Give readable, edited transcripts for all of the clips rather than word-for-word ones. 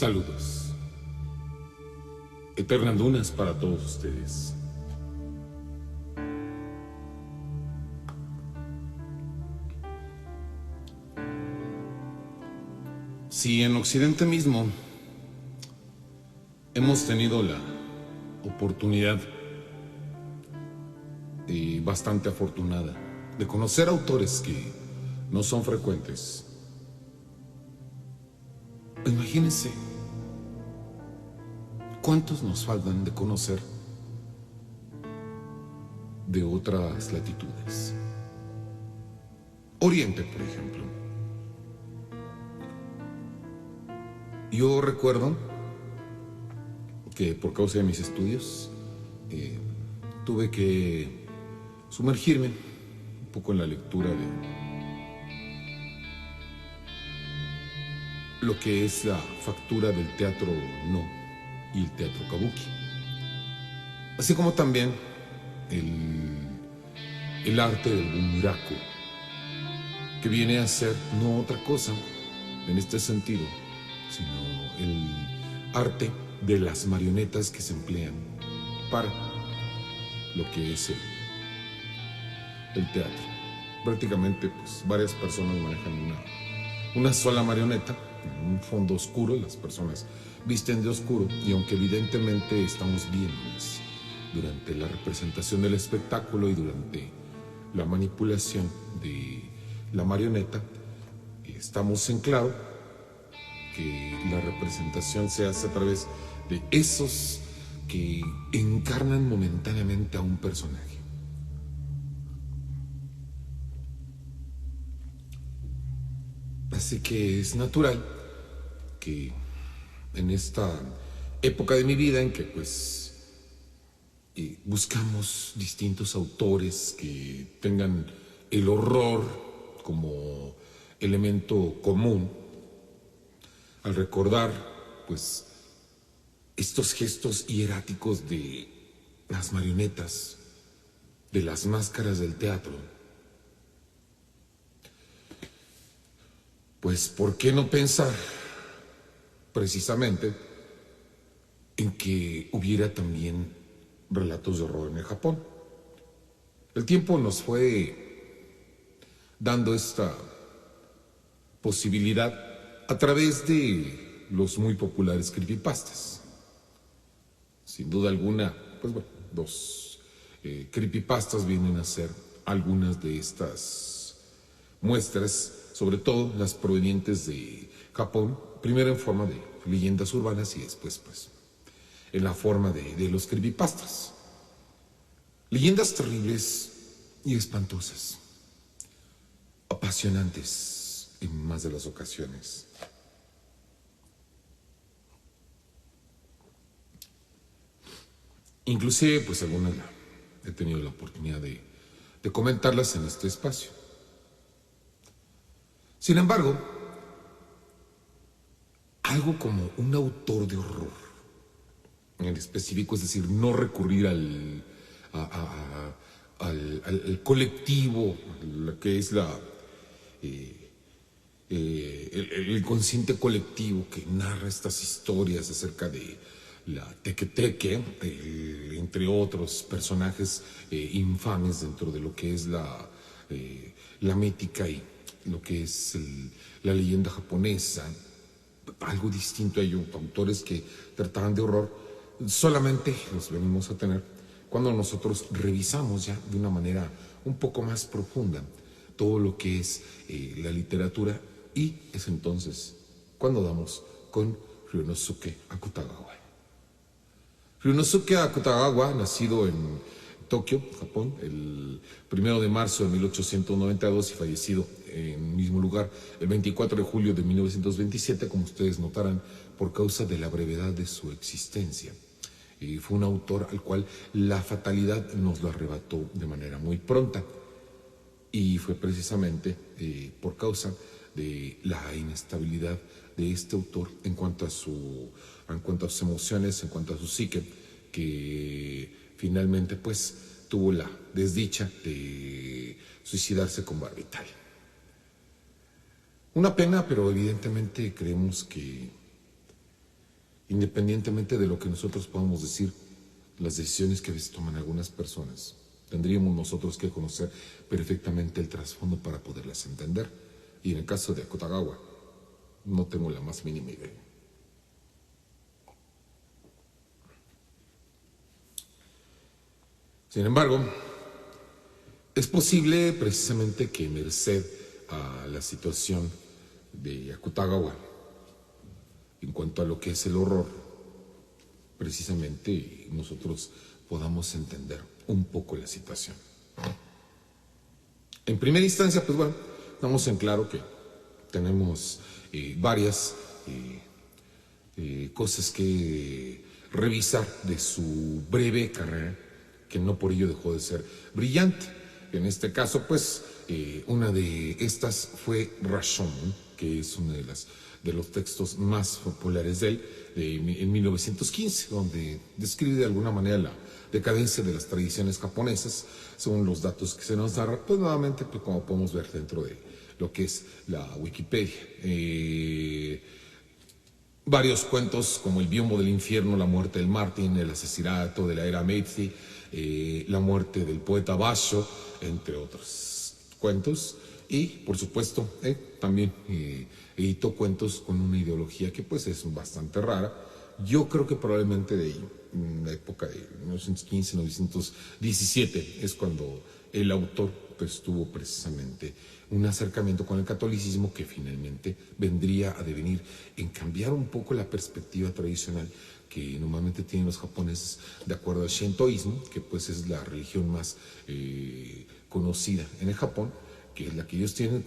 Saludos. Eternas lunas para todos ustedes. Si en Occidente mismo hemos tenido la oportunidad bastante afortunada de conocer autores que no son frecuentes, imagínense cuántos nos faltan de conocer de otras latitudes. Oriente, por ejemplo. Yo recuerdo que por causa de mis estudios tuve que sumergirme un poco en la lectura de lo que es la factura del teatro No y el teatro Kabuki, así como también el arte del bunraku, que viene a ser no otra cosa en este sentido, sino el arte de las marionetas que se emplean para lo que es el teatro. Prácticamente, pues, varias personas manejan una sola marioneta en un fondo oscuro. Las personas visten de oscuro, y aunque evidentemente estamos viéndolas durante la representación del espectáculo y durante la manipulación de la marioneta, estamos en claro que la representación se hace a través de esos que encarnan momentáneamente a un personaje. Así que es natural que en esta época de mi vida en que pues buscamos distintos autores que tengan el horror como elemento común, al recordar pues estos gestos hieráticos de las marionetas, de las máscaras del teatro, pues ¿por qué no pensar precisamente en que hubiera también relatos de horror en el Japón? El tiempo nos fue dando esta posibilidad a través de los muy populares creepypastas. Sin duda alguna, pues bueno, los creepypastas vienen a ser algunas de estas muestras, sobre todo las provenientes de Japón, primero en forma de leyendas urbanas y después pues en la forma de los creepypastas. Leyendas terribles y espantosas, apasionantes en más de las ocasiones. Inclusive pues algunas he tenido la oportunidad de comentarlas en este espacio. Sin embargo, algo como un autor de horror en específico, es decir, no recurrir al colectivo, lo que es el inconsciente colectivo que narra estas historias acerca de la teque-teque, entre otros personajes infames dentro de lo que es la mítica y lo que es la leyenda japonesa. Algo distinto a ello, autores que trataban de horror, solamente los venimos a tener cuando nosotros revisamos ya de una manera un poco más profunda todo lo que es la literatura, y es entonces cuando damos con Ryunosuke Akutagawa. Ryunosuke Akutagawa, nacido en Tokio, Japón, el 1 de marzo de 1892 y fallecido en el mismo lugar el 24 de julio de 1927, como ustedes notarán, por causa de la brevedad de su existencia. Fue un autor al cual la fatalidad nos lo arrebató de manera muy pronta, y fue precisamente por causa de la inestabilidad de este autor en cuanto a sus emociones, en cuanto a su psique, que finalmente pues tuvo la desdicha de suicidarse con barbital. Una pena, pero evidentemente creemos que independientemente de lo que nosotros podamos decir, las decisiones que a veces toman algunas personas, tendríamos nosotros que conocer perfectamente el trasfondo para poderlas entender. Y en el caso de Akutagawa, no tengo la más mínima idea. Sin embargo, es posible precisamente que merced a la situación de Akutagawa, en cuanto a lo que es el horror, precisamente nosotros podamos entender un poco la situación. En primera instancia, pues bueno, estamos en claro que tenemos varias cosas que revisar de su breve carrera, que no por ello dejó de ser brillante. En este caso, pues, una de estas fue Rashomon, que es uno de los textos más populares de él, en 1915, donde describe de alguna manera la decadencia de las tradiciones japonesas, según los datos que se nos dan, pues nuevamente, pues, como podemos ver dentro de lo que es la Wikipedia. Varios cuentos como El biombo del infierno, La muerte del Martín, El asesinato de la era Meiji, La muerte del poeta Basho, entre otros cuentos. Y, por supuesto, también editó cuentos con una ideología que pues es bastante rara. Yo creo que probablemente de ahí, en la época de 1915, 1917, es cuando el autor pues tuvo precisamente un acercamiento con el catolicismo que finalmente vendría a devenir en cambiar un poco la perspectiva tradicional que normalmente tienen los japoneses de acuerdo al shintoísmo, que pues es la religión más conocida en el Japón, que es la que ellos tienen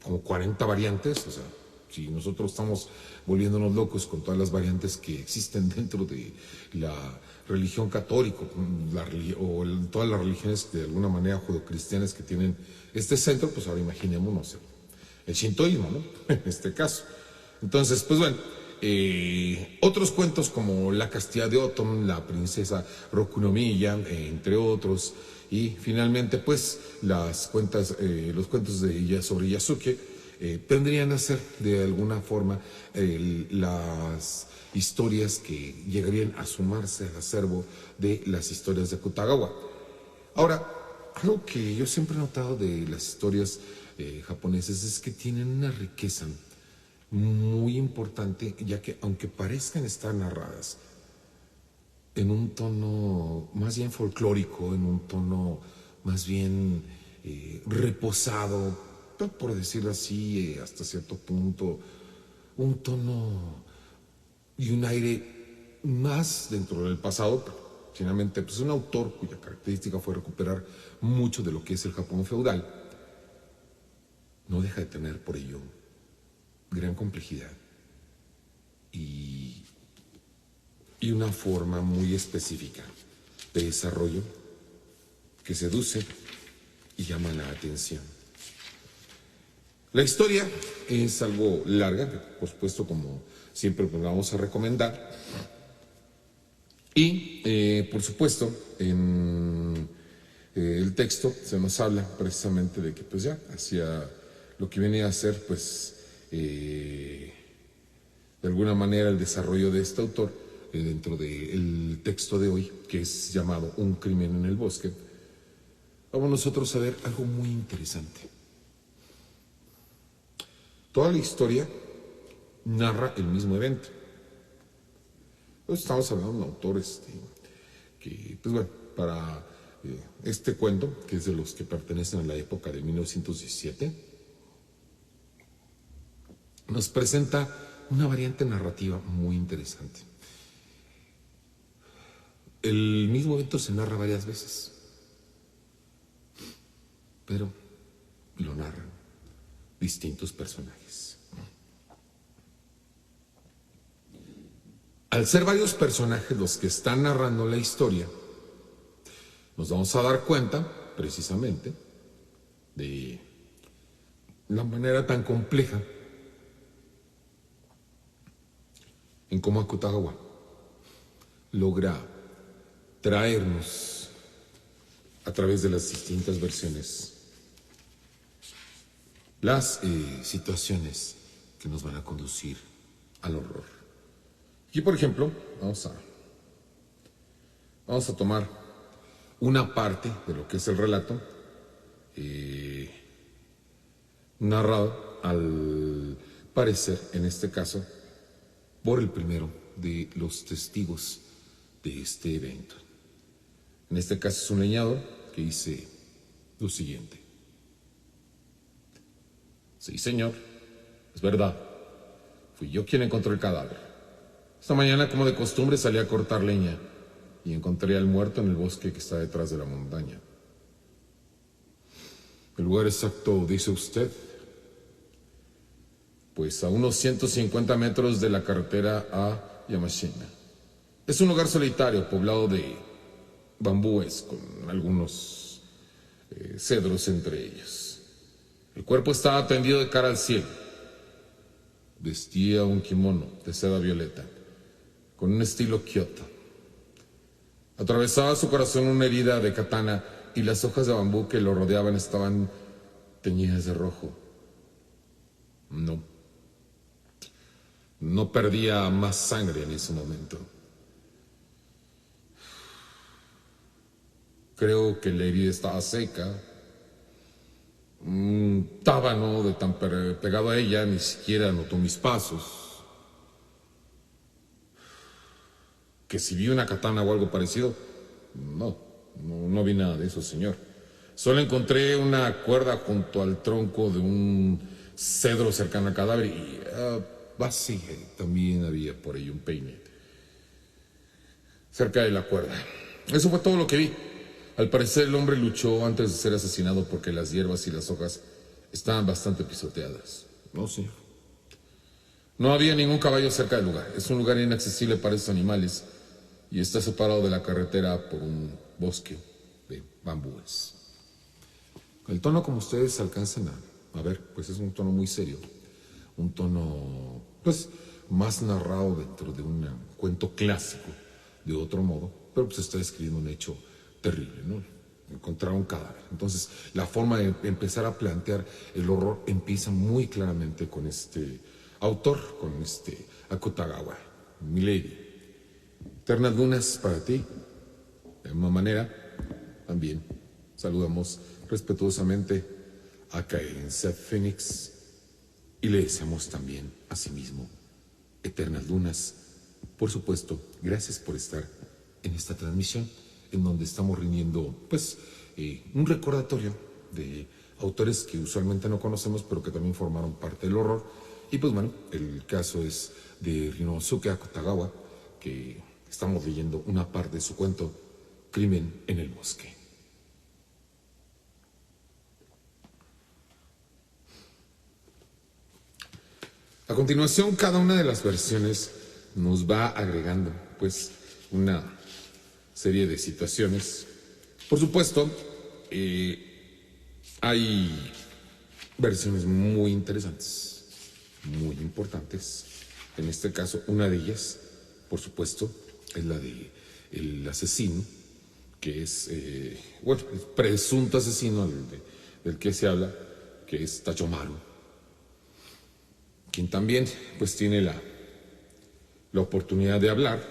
como 40 variantes. O sea, si nosotros estamos volviéndonos locos con todas las variantes que existen dentro de la religión católica todas las religiones de alguna manera judeocristianas que tienen este centro, pues ahora imaginémonos el shintoísmo, ¿no? En este caso. Entonces, pues bueno, otros cuentos como La castidad de Oton, La princesa Rokunomiya, entre otros, y finalmente pues los cuentos sobre Yasuke tendrían a ser de alguna forma las historias que llegarían a sumarse al acervo de las historias de Akutagawa. Ahora, algo que yo siempre he notado de las historias japonesas es que tienen una riqueza muy importante, ya que aunque parezcan estar narradas en un tono más bien folclórico, en un tono más bien reposado, por decirlo así, hasta cierto punto, un tono y un aire más dentro del pasado, pero finalmente pues un autor cuya característica fue recuperar mucho de lo que es el Japón feudal, no deja de tener por ello gran complejidad y una forma muy específica de desarrollo que seduce y llama la atención. La historia es algo larga, que por supuesto, como siempre, pues vamos a recomendar. Y, por supuesto, en el texto se nos habla precisamente de que, pues ya, hacia lo que viene a ser, pues, de alguna manera el desarrollo de este autor dentro del texto de hoy, que es llamado Un crimen en el bosque. Vamos nosotros a ver algo muy interesante. Toda la historia narra el mismo evento. Entonces estamos hablando de un autor que, pues bueno, para este cuento, que es de los que pertenecen a la época de 1917, nos presenta una variante narrativa muy interesante. El mismo evento se narra varias veces, pero lo narran distintos personajes. Al ser varios personajes los que están narrando la historia, nos vamos a dar cuenta, precisamente, de la manera tan compleja en cómo Akutagawa logra traernos a través de las distintas versiones las situaciones que nos van a conducir al horror. Aquí, por ejemplo, vamos a tomar una parte de lo que es el relato narrado, al parecer, en este caso, por el primero de los testigos de este evento. En este caso es un leñador que dice lo siguiente. Sí, señor, es verdad. Fui yo quien encontró el cadáver. Esta mañana, como de costumbre, salí a cortar leña y encontré al muerto en el bosque que está detrás de la montaña. ¿El lugar exacto dice usted? Pues a unos 150 metros de la carretera a Yamashina. Es un lugar solitario, poblado de bambúes, con algunos cedros entre ellos. El cuerpo estaba tendido de cara al cielo. Vestía un kimono de seda violeta, con un estilo Kyoto. Atravesaba su corazón una herida de katana y las hojas de bambú que lo rodeaban estaban teñidas de rojo. No perdía más sangre en ese momento. Creo que la herida estaba seca. Un tábano de tan pegado a ella ni siquiera notó mis pasos. Que si vi una katana o algo parecido, no vi nada de eso, señor. Solo encontré una cuerda junto al tronco de un cedro cercano al cadáver y sí, también había por ahí un peine cerca de la cuerda. Eso fue todo lo que vi. Al parecer el hombre luchó antes de ser asesinado porque las hierbas y las hojas estaban bastante pisoteadas. No, señor. No había ningún caballo cerca del lugar. Es un lugar inaccesible para esos animales y está separado de la carretera por un bosque de bambúes. El tono, como ustedes alcanzan a ver, pues es un tono muy serio. Un tono, pues, más narrado dentro de un cuento clásico, de otro modo, pero pues está describiendo un hecho terrible, ¿no? Encontrar un cadáver. Entonces, la forma de empezar a plantear el horror empieza muy claramente con este autor, con este Akutagawa, Milady. Eternas lunas para ti. De una manera, también saludamos respetuosamente a Caen Seth Phoenix y le deseamos también a sí mismo eternas lunas. Por supuesto, gracias por estar en esta transmisión en donde estamos rindiendo pues un recordatorio de autores que usualmente no conocemos pero que también formaron parte del horror. Y pues bueno, el caso es de Ryunosuke Akutagawa, que estamos leyendo una parte de su cuento Crimen en el Bosque. A continuación, cada una de las versiones nos va agregando pues una serie de situaciones. Por supuesto, hay versiones muy interesantes, muy importantes. En este caso, una de ellas, por supuesto, es la de el asesino, que es, el presunto asesino del que se habla, que es Tachomaru, quien también pues tiene la oportunidad de hablar,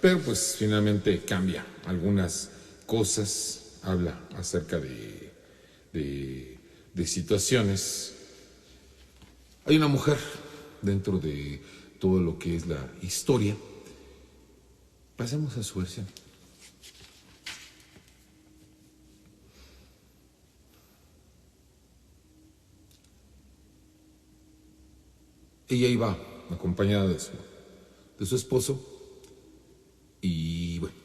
pero pues finalmente cambia algunas cosas, habla acerca de situaciones. Hay una mujer dentro de todo lo que es la historia. Pasemos a su versión. Ella iba acompañada de su esposo y bueno,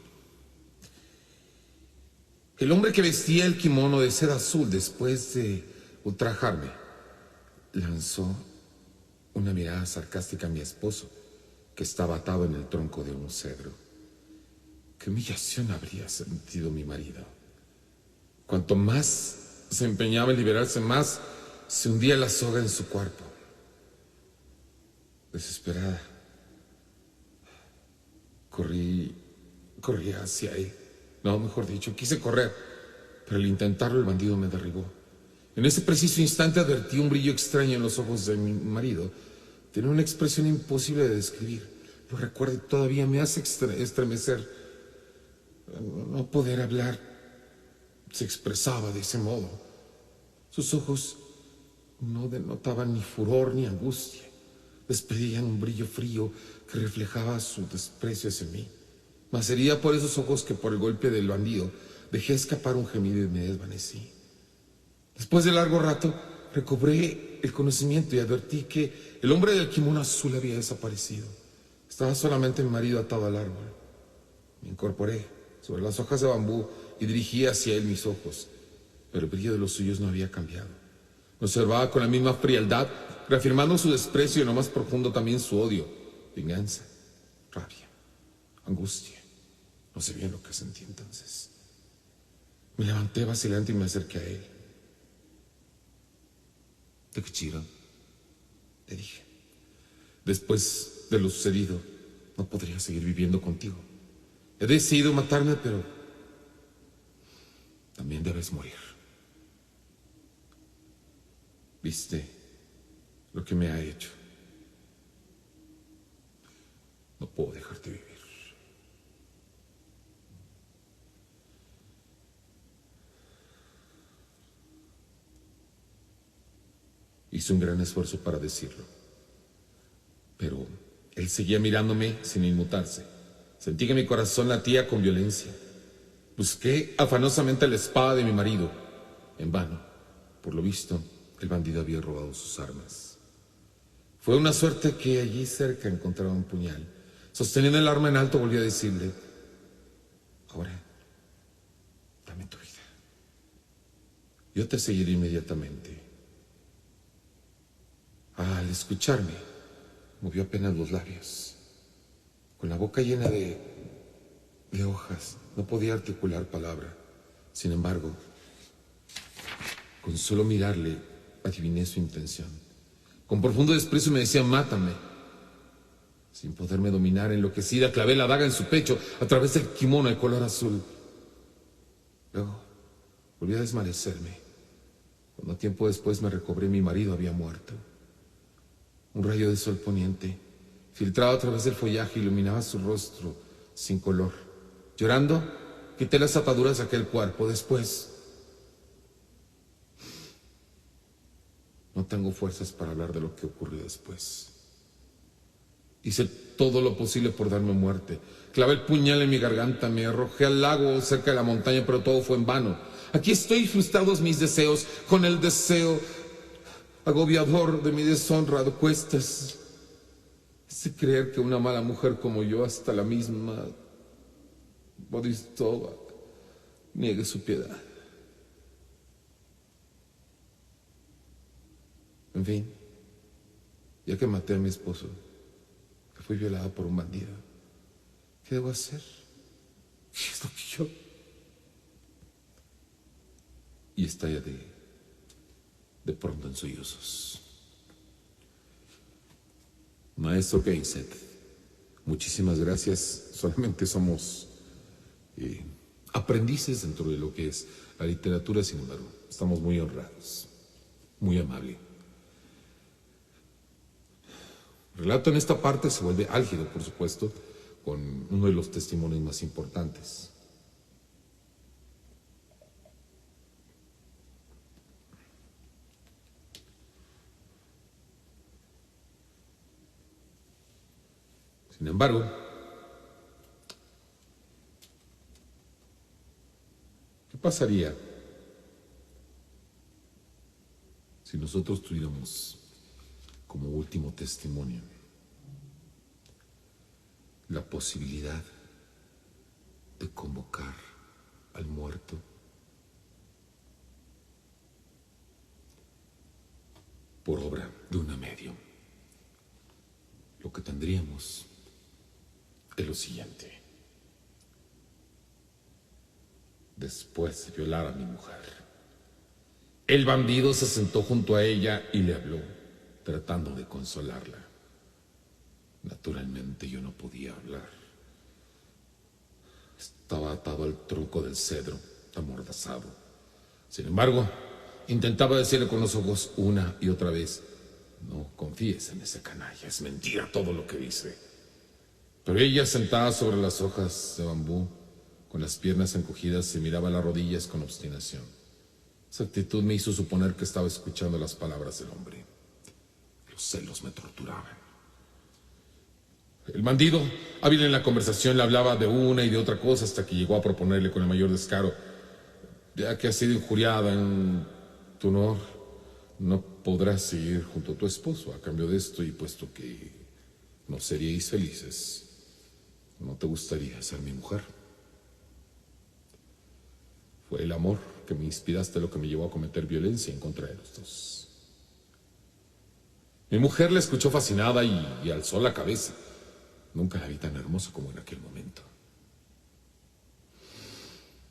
el hombre que vestía el kimono de seda azul después de ultrajarme lanzó una mirada sarcástica a mi esposo, que estaba atado en el tronco de un cedro. ¿Qué humillación habría sentido mi marido? Cuanto más se empeñaba en liberarse, más se hundía la soga en su cuerpo. Desesperada, corrí hacia él. No, mejor dicho, quise correr, pero al intentarlo el bandido me derribó. En ese preciso instante advertí un brillo extraño en los ojos de mi marido. Tenía una expresión imposible de describir. Lo recuerdo y todavía me hace estremecer. No poder hablar. Se expresaba de ese modo. Sus ojos no denotaban ni furor ni angustia. Despedían un brillo frío que reflejaba su desprecio hacia mí. Mas sería por esos ojos que por el golpe del bandido dejé escapar un gemido y me desvanecí. Después de largo rato recobré el conocimiento y advertí que el hombre del kimono azul había desaparecido. Estaba solamente mi marido atado al árbol. Me incorporé sobre las hojas de bambú y dirigí hacia él mis ojos, pero el brillo de los suyos no había cambiado. Me observaba con la misma frialdad, reafirmando su desprecio y lo más profundo también su odio, venganza, rabia, angustia. No sé bien lo que sentí entonces. Me levanté vacilante y me acerqué a él. Takechiro, le dije, después de lo sucedido, no podría seguir viviendo contigo. He decidido matarme, pero también debes morir. ¿Viste lo que me ha hecho? No puedo dejarte vivir. Hice un gran esfuerzo para decirlo, pero él seguía mirándome sin inmutarse. Sentí que mi corazón latía con violencia. Busqué afanosamente la espada de mi marido. En vano. Por lo visto, el bandido había robado sus armas. Fue una suerte que allí cerca encontraba un puñal. Sosteniendo el arma en alto, volví a decirle, ahora, dame tu vida. Yo te seguiré inmediatamente. Al escucharme, movió apenas los labios. Con la boca llena de hojas, no podía articular palabra. Sin embargo, con solo mirarle, adiviné su intención. Con profundo desprecio me decía, mátame. Sin poderme dominar, enloquecida, clavé la daga en su pecho a través del kimono de color azul. Luego, volví a desvanecerme. Cuando tiempo después me recobré, mi marido había muerto. Un rayo de sol poniente, filtrado a través del follaje, iluminaba su rostro sin color. Llorando, quité las ataduras de aquel cuerpo. Después, no tengo fuerzas para hablar de lo que ocurrió después. Hice todo lo posible por darme muerte. Clavé el puñal en mi garganta, me arrojé al lago cerca de la montaña, pero todo fue en vano. Aquí estoy, frustrados mis deseos, con el deseo agobiador de mi deshonra a cuestas. Es de creer que una mala mujer como yo, hasta la misma Bodhisattva, niegue su piedad. En fin, ya que maté a mi esposo, que fui violada por un bandido, ¿qué debo hacer? ¿Qué es lo que yo? Y estalla de pronto en sollozos. Maestro Keinset, muchísimas gracias. Solamente somos aprendices dentro de lo que es la literatura, sin embargo, estamos muy honrados, muy amable. El relato en esta parte se vuelve álgido, por supuesto, con uno de los testimonios más importantes. Sin embargo, ¿qué pasaría si nosotros tuviéramos como último testimonio la posibilidad de convocar al muerto por obra de una medium? Lo que tendríamos es lo siguiente. Después de violar a mi mujer, el bandido se sentó junto a ella y le habló, tratando de consolarla. Naturalmente yo no podía hablar. Estaba atado al tronco del cedro, amordazado. Sin embargo, intentaba decirle con los ojos una y otra vez, no confíes en ese canalla, es mentira todo lo que dice. Pero ella, sentada sobre las hojas de bambú, con las piernas encogidas, se miraba las rodillas con obstinación. Esa actitud me hizo suponer que estaba escuchando las palabras del hombre. Los celos me torturaban. El bandido, hábil en la conversación, le hablaba de una y de otra cosa hasta que llegó a proponerle con el mayor descaro: ya que has sido injuriada en tu honor, no podrás seguir junto a tu esposo. A cambio de esto, y puesto que no seríais felices, ¿no te gustaría ser mi mujer? Fue el amor que me inspiraste lo que me llevó a cometer violencia en contra de los dos. Mi mujer la escuchó fascinada y alzó la cabeza. Nunca la vi tan hermosa como en aquel momento.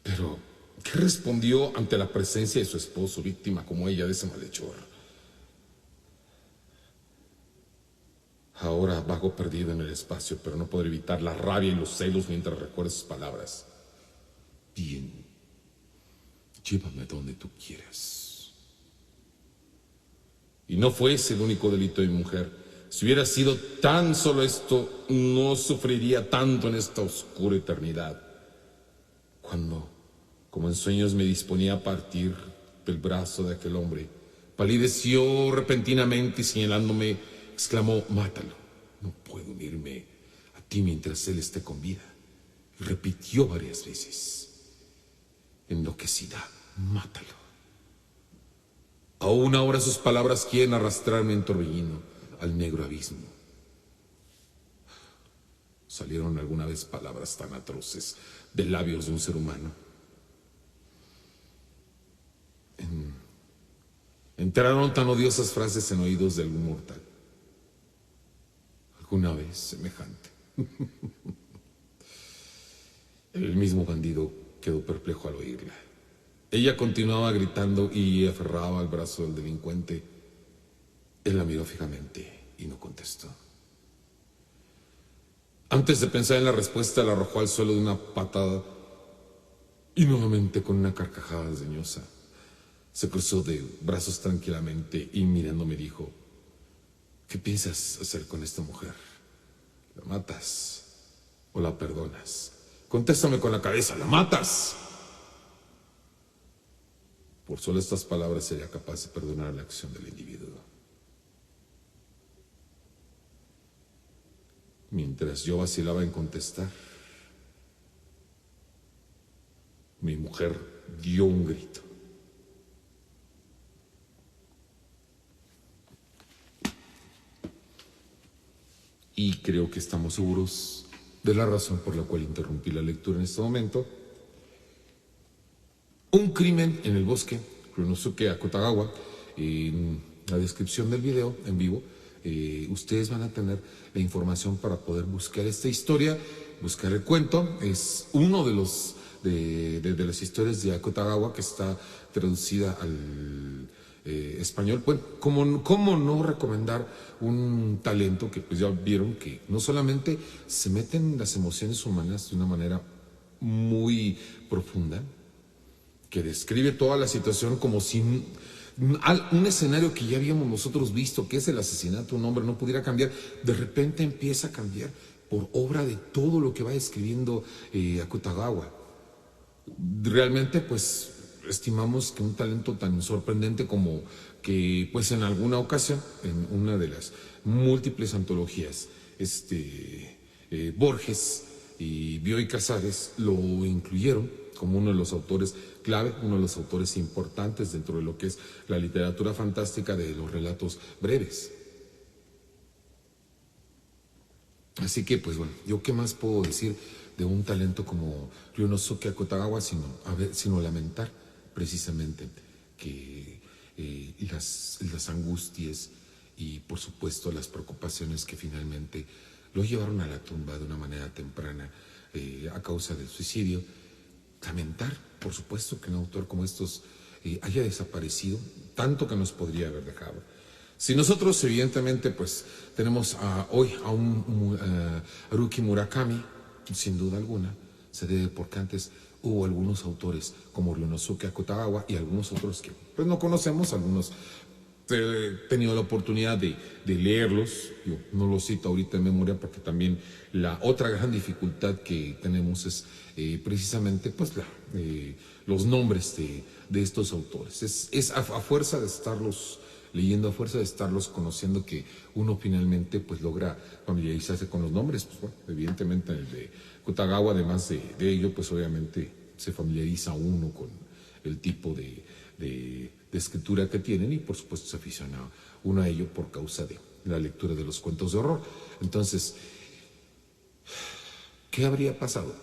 Pero, ¿qué respondió ante la presencia de su esposo, víctima como ella de ese malhechor? Ahora vago perdido en el espacio, pero no podré evitar la rabia y los celos mientras recuerdo sus palabras. Bien, llévame donde tú quieras. Y no fue ese el único delito de mi mujer. Si hubiera sido tan solo esto, no sufriría tanto en esta oscura eternidad. Cuando, como en sueños, me disponía a partir del brazo de aquel hombre, palideció repentinamente y señalándome, exclamó: mátalo, no puedo unirme a ti mientras él esté con vida. Y repitió varias veces, enloquecida: mátalo. Aún ahora sus palabras quieren arrastrarme en torbellino al negro abismo. ¿Salieron alguna vez palabras tan atroces de labios de un ser humano? ¿Entraron tan odiosas frases en oídos de algún mortal? ¿Alguna vez semejante? El mismo bandido quedó perplejo al oírla. Ella continuaba gritando y aferraba al brazo del delincuente. Él la miró fijamente y no contestó. Antes de pensar en la respuesta, la arrojó al suelo de una patada y nuevamente, con una carcajada desdeñosa, se cruzó de brazos tranquilamente y mirándome dijo: ¿qué piensas hacer con esta mujer? ¿La matas o la perdonas? Contéstame con la cabeza: ¿la matas? Por solo estas palabras sería capaz de perdonar la acción del individuo. Mientras yo vacilaba en contestar, mi mujer dio un grito. Y creo que estamos seguros de la razón por la cual interrumpí la lectura en este momento. Un crimen en el bosque, Ryunosuke Akutagawa. En la descripción del video en vivo, ustedes van a tener la información para poder buscar esta historia, buscar el cuento. Es uno de los de las historias de Akutagawa que está traducida al español. Bueno, ¿cómo no recomendar un talento que pues ya vieron que no solamente se meten las emociones humanas de una manera muy profunda, que describe toda la situación como si un escenario que ya habíamos nosotros visto, que es el asesinato de un hombre, no pudiera cambiar, de repente empieza a cambiar por obra de todo lo que va escribiendo Akutagawa. Realmente, pues, estimamos que un talento tan sorprendente como que, pues, en alguna ocasión, en una de las múltiples antologías, Borges y Bioy Casares lo incluyeron como uno de los autores clave, uno de los autores importantes dentro de lo que es la literatura fantástica de los relatos breves. Así que, pues bueno, yo qué más puedo decir de un talento como Ryunosuke Akutagawa, sino lamentar precisamente que las angustias y por supuesto las preocupaciones que finalmente lo llevaron a la tumba de una manera temprana a causa del suicidio. Lamentar, por supuesto, que un autor como estos haya desaparecido, tanto que nos podría haber dejado. Si nosotros, evidentemente, pues tenemos hoy a un Haruki Murakami, sin duda alguna, se debe porque antes hubo algunos autores como Ryunosuke Akutagawa y algunos otros que pues no conocemos, algunos he tenido la oportunidad de leerlos. Yo no los cito ahorita en memoria porque también la otra gran dificultad que tenemos es precisamente pues los nombres de estos autores. Es a fuerza de estarlos leyendo, a fuerza de estarlos conociendo, que uno finalmente pues logra familiarizarse con los nombres. Pues bueno, evidentemente el de Kutagawa, además de ello, pues obviamente se familiariza uno con el tipo de escritura que tienen, y por supuesto se aficiona uno a ello por causa de la lectura de los cuentos de horror. Entonces, ¿qué habría pasado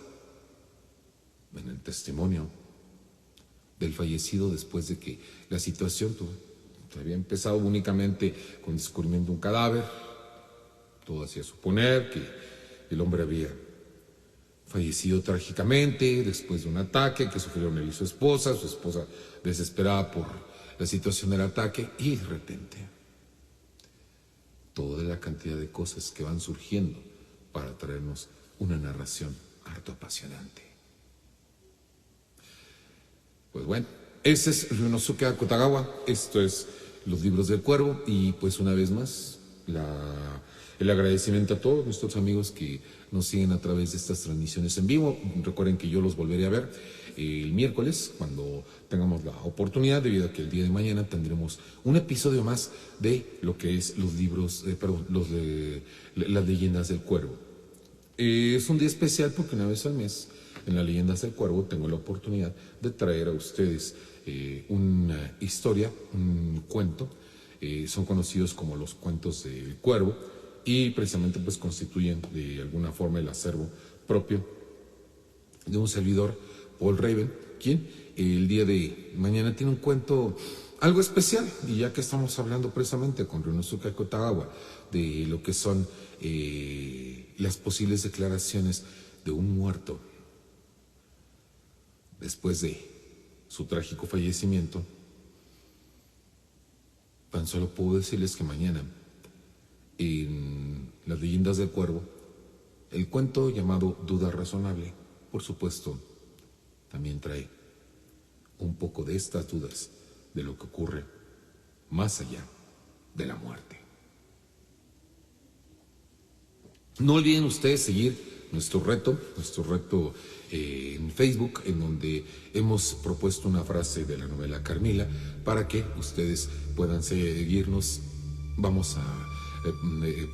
en el testimonio del fallecido después de que la situación había empezado únicamente con el descubrimiento de un cadáver? Todo hacía suponer que el hombre había fallecido trágicamente después de un ataque que sufrieron él y su esposa desesperada por la situación del ataque, y de repente toda la cantidad de cosas que van surgiendo para traernos una narración harto apasionante. Pues bueno, ese es Ryunosuke Akutagawa, esto es Los Libros del Cuervo, y pues una vez más el agradecimiento a todos nuestros amigos que nos siguen a través de estas transmisiones en vivo. Recuerden que yo los volveré a ver el miércoles cuando tengamos la oportunidad, debido a que el día de mañana tendremos un episodio más de lo que es los libros, las leyendas del Cuervo. Es un día especial porque una vez al mes en las Leyendas del Cuervo tengo la oportunidad de traer a ustedes una historia, un cuento. Son conocidos como los cuentos del Cuervo, y precisamente pues constituyen de alguna forma el acervo propio de un servidor, Paul Raven, quien el día de mañana tiene un cuento algo especial. Y ya que estamos hablando precisamente con Ryunosuke Akutagawa de lo que son las posibles declaraciones de un muerto después de su trágico fallecimiento, tan solo puedo decirles que mañana en las Leyendas del Cuervo, el cuento llamado Duda Razonable, por supuesto, también trae un poco de estas dudas de lo que ocurre más allá de la muerte. No olviden ustedes seguir nuestro reto en Facebook, en donde hemos propuesto una frase de la novela Carmila para que ustedes puedan seguirnos. Vamos a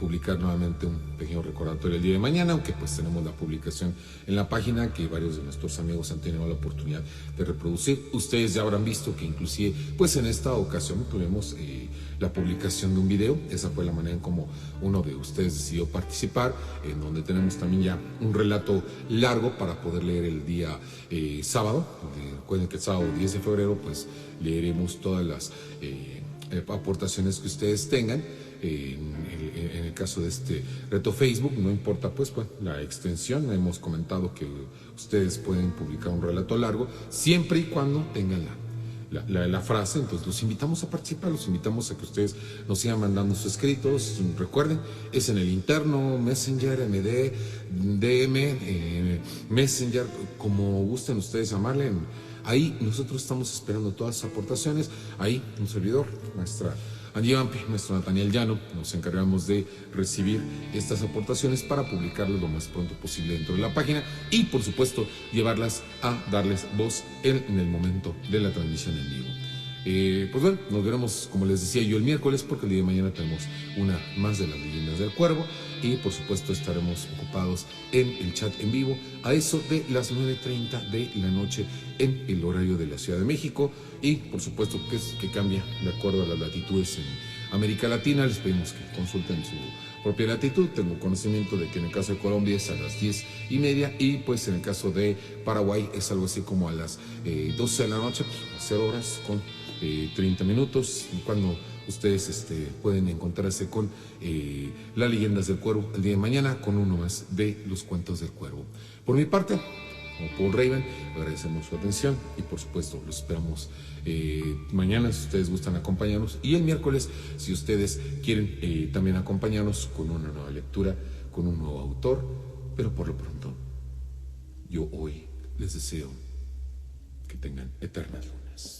publicar nuevamente un pequeño recordatorio el día de mañana, aunque pues tenemos la publicación en la página que varios de nuestros amigos han tenido la oportunidad de reproducir. Ustedes ya habrán visto que inclusive pues en esta ocasión tuvimos la publicación de un video. Esa fue la manera en como uno de ustedes decidió participar, en donde tenemos también ya un relato largo para poder leer el día sábado. Recuerden que el sábado 10 de febrero pues leeremos todas las aportaciones que ustedes tengan. En el caso de este reto Facebook, no importa pues la extensión, hemos comentado que ustedes pueden publicar un relato largo siempre y cuando tengan la frase. Entonces los invitamos a participar, los invitamos a que ustedes nos sigan mandando sus escritos. Recuerden, es en el interno, Messenger, MD, DM, Messenger, como gusten ustedes llamarle. Ahí nosotros estamos esperando todas sus aportaciones. Ahí un servidor, nuestra Angie Vampi, nuestro Nathaniel Llano, nos encargamos de recibir estas aportaciones para publicarlas lo más pronto posible dentro de la página, y por supuesto llevarlas a darles voz en el momento de la transmisión en vivo. Pues bueno, nos veremos, como les decía yo, el miércoles, porque el día de mañana tenemos una más de las Leyendas del Cuervo, y por supuesto estaremos ocupados en el chat en vivo a eso de las 9:30 de la noche en el horario de la Ciudad de México, y por supuesto que cambia de acuerdo a las latitudes en América Latina. Les pedimos que consulten su propia latitud. Tengo conocimiento de que en el caso de Colombia es a las 10:30, y pues en el caso de Paraguay es algo así como a las 12 de la noche, pues, 0 horas con 30 minutos, cuando ustedes pueden encontrarse con las Leyendas del Cuervo el día de mañana, con uno más de los cuentos del Cuervo. Por mi parte, como Paul Raven, agradecemos su atención, y por supuesto los esperamos mañana si ustedes gustan acompañarnos, y el miércoles si ustedes quieren también acompañarnos con una nueva lectura, con un nuevo autor. Pero por lo pronto, yo hoy les deseo que tengan eternas lunas.